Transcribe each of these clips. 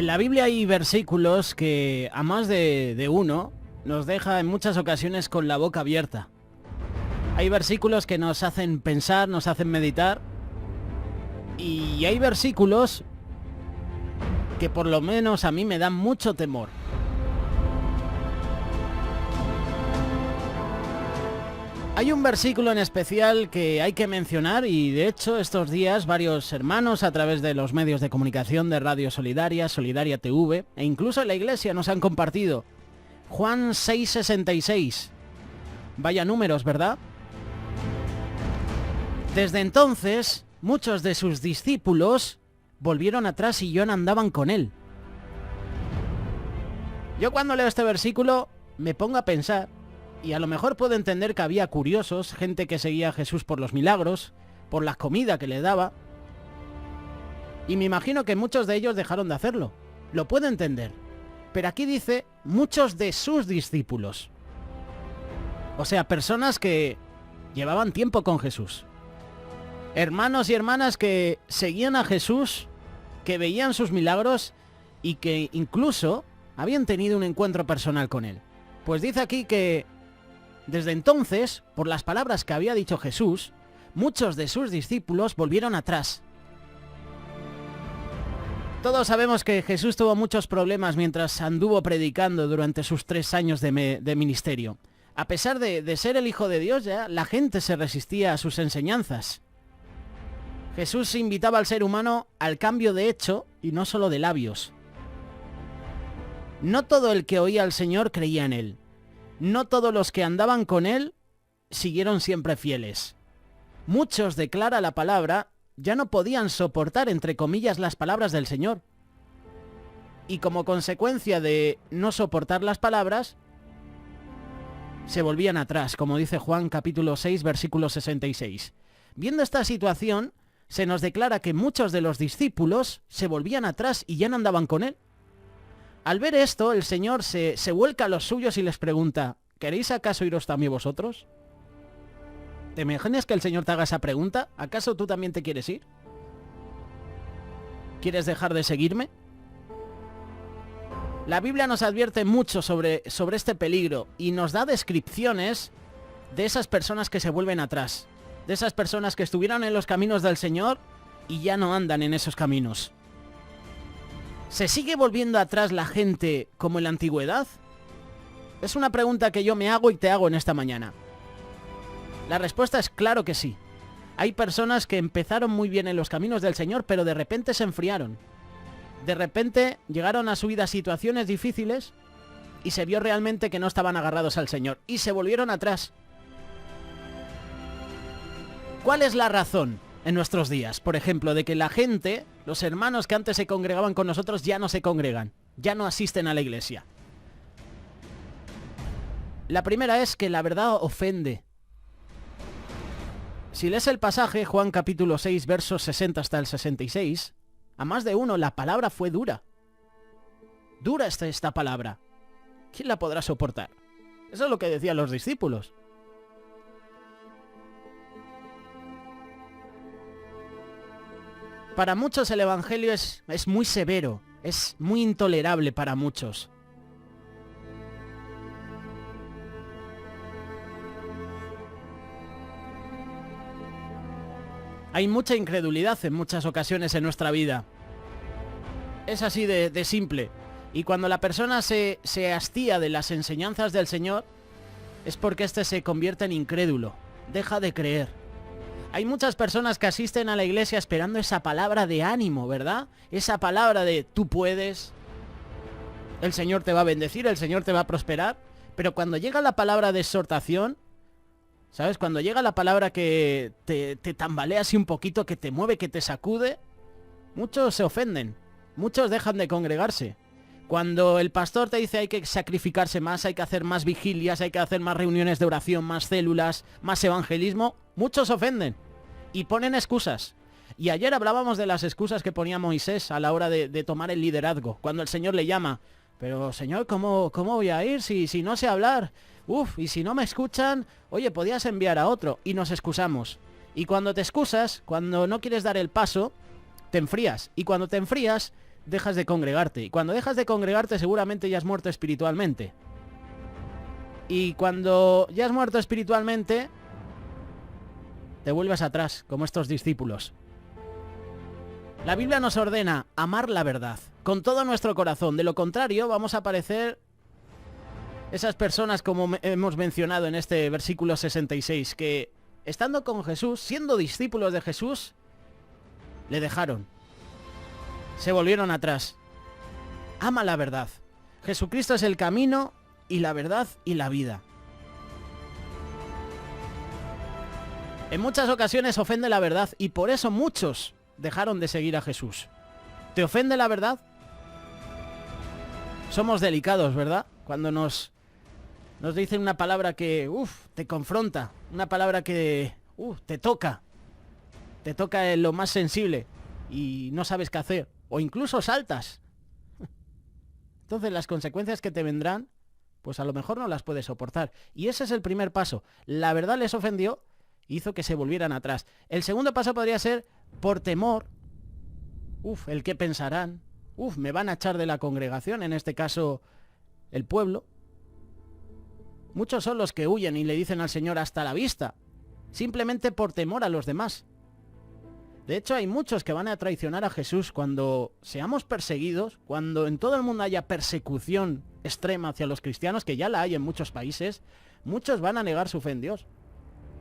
En la Biblia hay versículos que a más de uno nos deja en muchas ocasiones con la boca abierta. Hay versículos que nos hacen pensar, nos hacen meditar, y hay versículos que por lo menos a mí me dan mucho temor. Hay un versículo en especial que hay que mencionar y de hecho estos días varios hermanos a través de los medios de comunicación de Radio Solidaria, Solidaria TV e incluso en la iglesia nos han compartido. Juan 6:66. Vaya números, ¿verdad? Desde entonces, muchos de sus discípulos volvieron atrás y ya no andaban con él. Yo cuando leo este versículo me pongo a pensar, y a lo mejor puedo entender que había curiosos, gente que seguía a Jesús por los milagros, por la comida que le daba, y me imagino que muchos de ellos dejaron de hacerlo. Lo puedo entender. Pero aquí dice muchos de sus discípulos. O sea, personas que llevaban tiempo con Jesús. Hermanos y hermanas que seguían a Jesús, que veían sus milagros y que incluso habían tenido un encuentro personal con él. Pues dice aquí que desde entonces, por las palabras que había dicho Jesús, muchos de sus discípulos volvieron atrás. Todos sabemos que Jesús tuvo muchos problemas mientras anduvo predicando durante sus 3 años de ministerio. A pesar de ser el Hijo de Dios, ya la gente se resistía a sus enseñanzas. Jesús invitaba al ser humano al cambio de hecho y no solo de labios. No todo el que oía al Señor creía en él. No todos los que andaban con él siguieron siempre fieles. Muchos, declara la palabra, ya no podían soportar, entre comillas, las palabras del Señor. Y como consecuencia de no soportar las palabras, se volvían atrás, como dice Juan capítulo 6, versículo 66. Viendo esta situación, se nos declara que muchos de los discípulos se volvían atrás y ya no andaban con él. Al ver esto, el Señor se vuelca a los suyos y les pregunta, ¿queréis acaso iros también vosotros? ¿Te imaginas que el Señor te haga esa pregunta? ¿Acaso tú también te quieres ir? ¿Quieres dejar de seguirme? La Biblia nos advierte mucho sobre este peligro y nos da descripciones de esas personas que se vuelven atrás, de esas personas que estuvieron en los caminos del Señor y ya no andan en esos caminos. ¿Se sigue volviendo atrás la gente como en la antigüedad? Es una pregunta que yo me hago y te hago en esta mañana. La respuesta es claro que sí. Hay personas que empezaron muy bien en los caminos del Señor, pero de repente se enfriaron. De repente llegaron a su vida situaciones difíciles y se vio realmente que no estaban agarrados al Señor y se volvieron atrás. ¿Cuál es la razón en nuestros días, por ejemplo, de que la gente, los hermanos que antes se congregaban con nosotros ya no se congregan, ya no asisten a la iglesia? La primera es que la verdad ofende. Si lees el pasaje, Juan capítulo 6, versos 60 hasta el 66, a más de uno la palabra fue dura. Dura está esta palabra. ¿Quién la podrá soportar? Eso es lo que decían los discípulos. Para muchos el Evangelio es muy severo, es muy intolerable para muchos. Hay mucha incredulidad en muchas ocasiones en nuestra vida. Es así de simple. Y cuando la persona se hastía de las enseñanzas del Señor, es porque éste se convierte en incrédulo, deja de creer. Hay muchas personas que asisten a la iglesia esperando esa palabra de ánimo, ¿verdad? Esa palabra de tú puedes, el Señor te va a bendecir, el Señor te va a prosperar. Pero cuando llega la palabra de exhortación, ¿sabes? Cuando llega la palabra que te tambalea así un poquito, que te mueve, que te sacude, muchos se ofenden, muchos dejan de congregarse. Cuando el pastor te dice hay que sacrificarse más, hay que hacer más vigilias, hay que hacer más reuniones de oración, más células, más evangelismo, muchos se ofenden y ponen excusas. Y ayer hablábamos de las excusas que ponía Moisés a la hora de tomar el liderazgo, cuando el Señor le llama. Pero Señor, ¿cómo voy a ir si no sé hablar? Y si no me escuchan, oye, podías enviar a otro. Y nos excusamos. Y cuando te excusas, cuando no quieres dar el paso, te enfrías. Y cuando te enfrías, dejas de congregarte. Y cuando dejas de congregarte seguramente ya has muerto espiritualmente. Y cuando ya has muerto espiritualmente, te vuelves atrás, como estos discípulos. La Biblia nos ordena amar la verdad con todo nuestro corazón. De lo contrario, vamos a parecer esas personas como hemos mencionado en este versículo 66, que estando con Jesús, siendo discípulos de Jesús, le dejaron. Se volvieron atrás. Ama la verdad. Jesucristo es el camino y la verdad y la vida. En muchas ocasiones ofende la verdad y por eso muchos dejaron de seguir a Jesús. ¿Te ofende la verdad? Somos delicados, ¿verdad? Cuando nos dicen una palabra que, te confronta, una palabra que, te toca en lo más sensible y no sabes qué hacer, o incluso saltas. Entonces las consecuencias que te vendrán, pues a lo mejor no las puedes soportar. Y ese es el primer paso. La verdad les ofendió, hizo que se volvieran atrás. El segundo paso podría ser por temor. El qué pensarán. Me van a echar de la congregación, en este caso el pueblo. Muchos son los que huyen y le dicen al Señor hasta la vista, simplemente por temor a los demás. De hecho, hay muchos que van a traicionar a Jesús cuando seamos perseguidos, cuando en todo el mundo haya persecución extrema hacia los cristianos, que ya la hay en muchos países. Muchos van a negar su fe en Dios.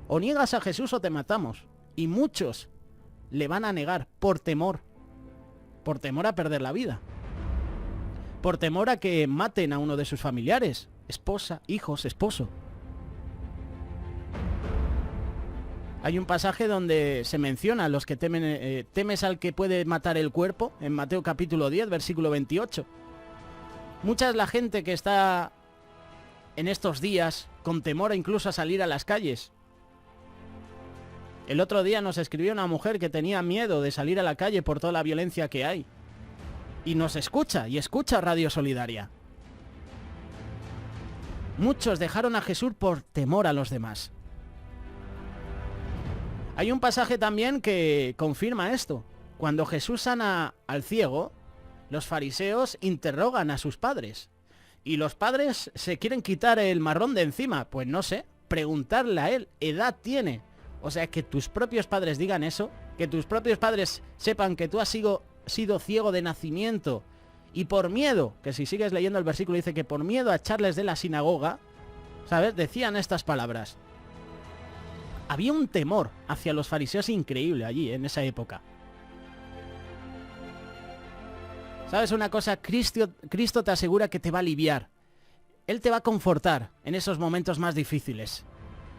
O niegas a Jesús o te matamos. Y muchos le van a negar por temor a perder la vida, por temor a que maten a uno de sus familiares, esposa, hijos, esposo. Hay un pasaje donde se menciona a los que temen, temes al que puede matar el cuerpo, en Mateo capítulo 10, versículo 28. Mucha es la gente que está en estos días con temor incluso a salir a las calles. El otro día nos escribió una mujer que tenía miedo de salir a la calle por toda la violencia que hay. Y nos escucha, y escucha Radio Solidaria. Muchos dejaron a Jesús por temor a los demás. Hay un pasaje también que confirma esto. Cuando Jesús sana al ciego, los fariseos interrogan a sus padres. Y los padres se quieren quitar el marrón de encima. Pues no sé, preguntarle a él, ¿edad tiene? O sea, que tus propios padres digan eso, que tus propios padres sepan que tú has sido ciego de nacimiento y por miedo, que si sigues leyendo el versículo dice que por miedo a echarles de la sinagoga, ¿sabes? Decían estas palabras. Había un temor hacia los fariseos increíble allí, en esa época. ¿Sabes una cosa? Cristo te asegura que te va a aliviar. Él te va a confortar en esos momentos más difíciles.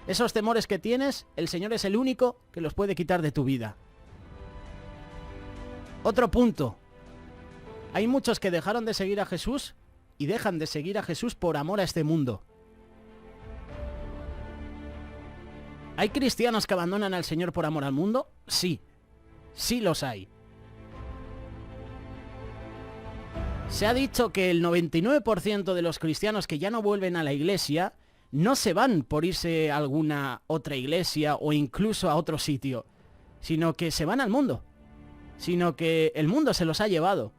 Esos temores que tienes, el Señor es el único que los puede quitar de tu vida. Otro punto. Hay muchos que dejaron de seguir a Jesús y dejan de seguir a Jesús por amor a este mundo. ¿Hay cristianos que abandonan al Señor por amor al mundo? Sí. Sí los hay. Se ha dicho que el 99% de los cristianos que ya no vuelven a la iglesia no se van por irse a alguna otra iglesia o incluso a otro sitio, sino que se van al mundo, sino que el mundo se los ha llevado.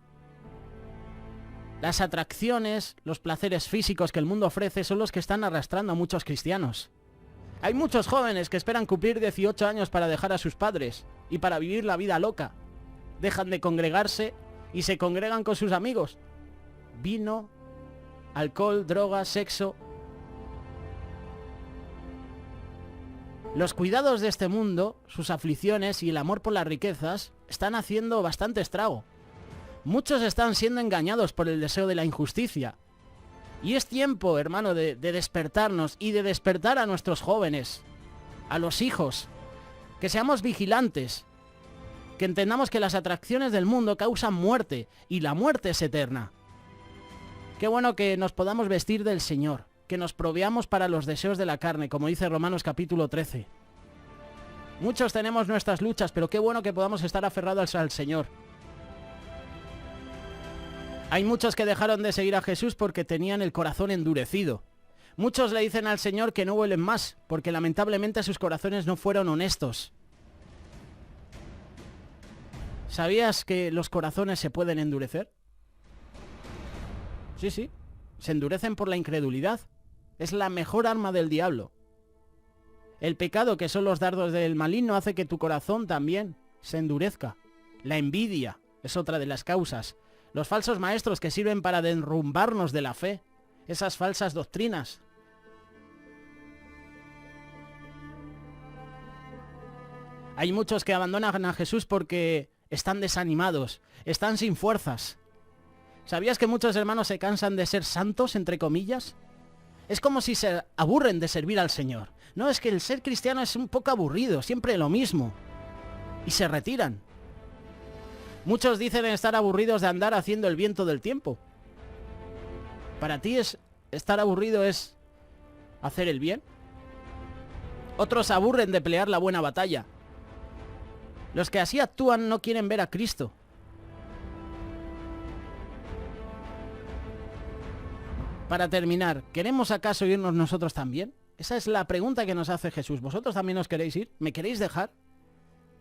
Las atracciones, los placeres físicos que el mundo ofrece son los que están arrastrando a muchos cristianos. Hay muchos jóvenes que esperan cumplir 18 años para dejar a sus padres y para vivir la vida loca. Dejan de congregarse y se congregan con sus amigos. Vino, alcohol, drogas, sexo. Los cuidados de este mundo, sus aflicciones y el amor por las riquezas están haciendo bastante estrago. Muchos están siendo engañados por el deseo de la injusticia. Y es tiempo, hermano, de despertarnos y de despertar a nuestros jóvenes, a los hijos, que seamos vigilantes, que entendamos que las atracciones del mundo causan muerte y la muerte es eterna. Qué bueno que nos podamos vestir del Señor, que nos proveamos para los deseos de la carne, como dice Romanos capítulo 13. Muchos tenemos nuestras luchas, pero qué bueno que podamos estar aferrados al Señor. Hay muchos que dejaron de seguir a Jesús porque tenían el corazón endurecido. Muchos le dicen al Señor que no vuelven más, porque lamentablemente sus corazones no fueron honestos. ¿Sabías que los corazones se pueden endurecer? Sí, sí, se endurecen por la incredulidad. Es la mejor arma del diablo. El pecado, que son los dardos del maligno, hace que tu corazón también se endurezca. La envidia es otra de las causas. Los falsos maestros que sirven para derrumbarnos de la fe. Esas falsas doctrinas. Hay muchos que abandonan a Jesús porque están desanimados, están sin fuerzas. ¿Sabías que muchos hermanos se cansan de ser santos, entre comillas? Es como si se aburren de servir al Señor. No, es que el ser cristiano es un poco aburrido, siempre lo mismo. Y se retiran. Muchos dicen estar aburridos de andar haciendo el viento del tiempo. ¿Para ti estar aburrido es hacer el bien? Otros se aburren de pelear la buena batalla. Los que así actúan no quieren ver a Cristo. Para terminar, ¿queremos acaso irnos nosotros también? Esa es la pregunta que nos hace Jesús. ¿Vosotros también os queréis ir? ¿Me queréis dejar?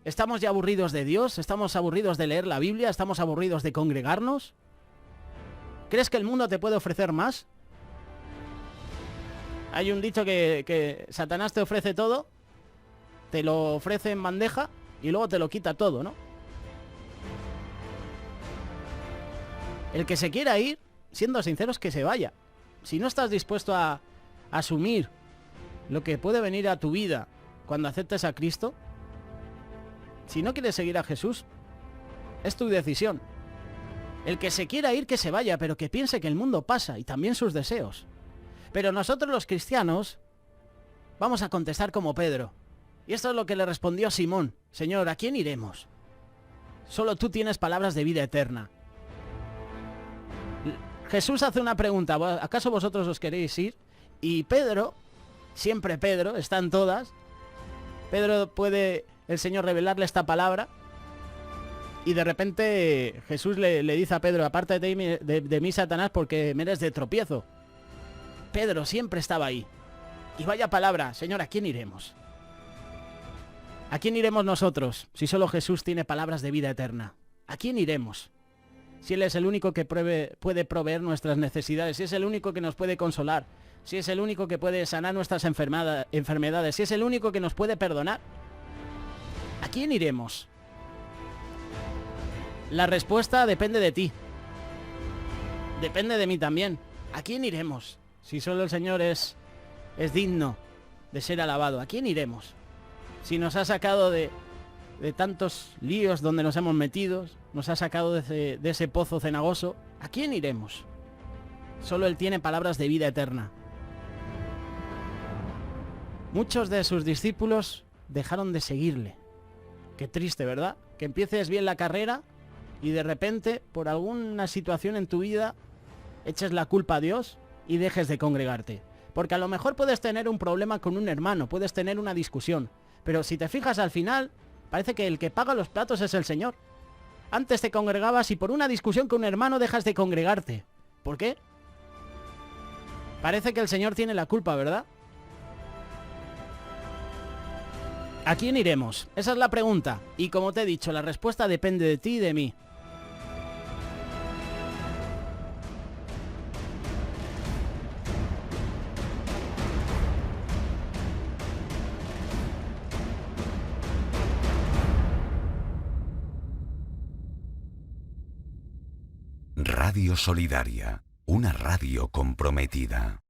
¿Estamos ya aburridos de Dios? ¿Estamos aburridos de leer la Biblia? ¿Estamos aburridos de congregarnos? ¿Crees que el mundo te puede ofrecer más? Hay un dicho que Satanás te ofrece todo, te lo ofrece en bandeja y luego te lo quita todo, ¿no? El que se quiera ir, siendo sinceros, que se vaya. Si no estás dispuesto a asumir lo que puede venir a tu vida cuando aceptes a Cristo, si no quieres seguir a Jesús, es tu decisión. El que se quiera ir, que se vaya, pero que piense que el mundo pasa y también sus deseos. Pero nosotros los cristianos vamos a contestar como Pedro. Y esto es lo que le respondió Simón. Señor, ¿a quién iremos? Solo tú tienes palabras de vida eterna. Jesús hace una pregunta, ¿acaso vosotros os queréis ir? Y Pedro, siempre Pedro, están todas. Pedro puede el Señor revelarle esta palabra. Y de repente Jesús le dice a Pedro, apártate de mí, Satanás, porque me eres de tropiezo. Pedro siempre estaba ahí. Y vaya palabra, Señor, ¿a quién iremos? ¿A quién iremos nosotros si solo Jesús tiene palabras de vida eterna? ¿A quién iremos? Si Él es el único que puede proveer nuestras necesidades, si es el único que nos puede consolar, si es el único que puede sanar nuestras enfermedades, si es el único que nos puede perdonar. ¿A quién iremos? La respuesta depende de ti. Depende de mí también. ¿A quién iremos? Si solo el Señor es digno de ser alabado, ¿a quién iremos? Si nos ha sacado de tantos líos donde nos hemos metido, nos ha sacado de ese pozo cenagoso, ¿a quién iremos? Solo Él tiene palabras de vida eterna. Muchos de sus discípulos dejaron de seguirle. Qué triste, ¿verdad? Que empieces bien la carrera y de repente, por alguna situación en tu vida, eches la culpa a Dios y dejes de congregarte. Porque a lo mejor puedes tener un problema con un hermano, puedes tener una discusión, pero si te fijas al final, parece que el que paga los platos es el Señor. Antes te congregabas y por una discusión con un hermano dejas de congregarte. ¿Por qué? Parece que el Señor tiene la culpa, ¿verdad? ¿A quién iremos? Esa es la pregunta. Y como te he dicho, la respuesta depende de ti y de mí. Radio Solidaria, una radio comprometida.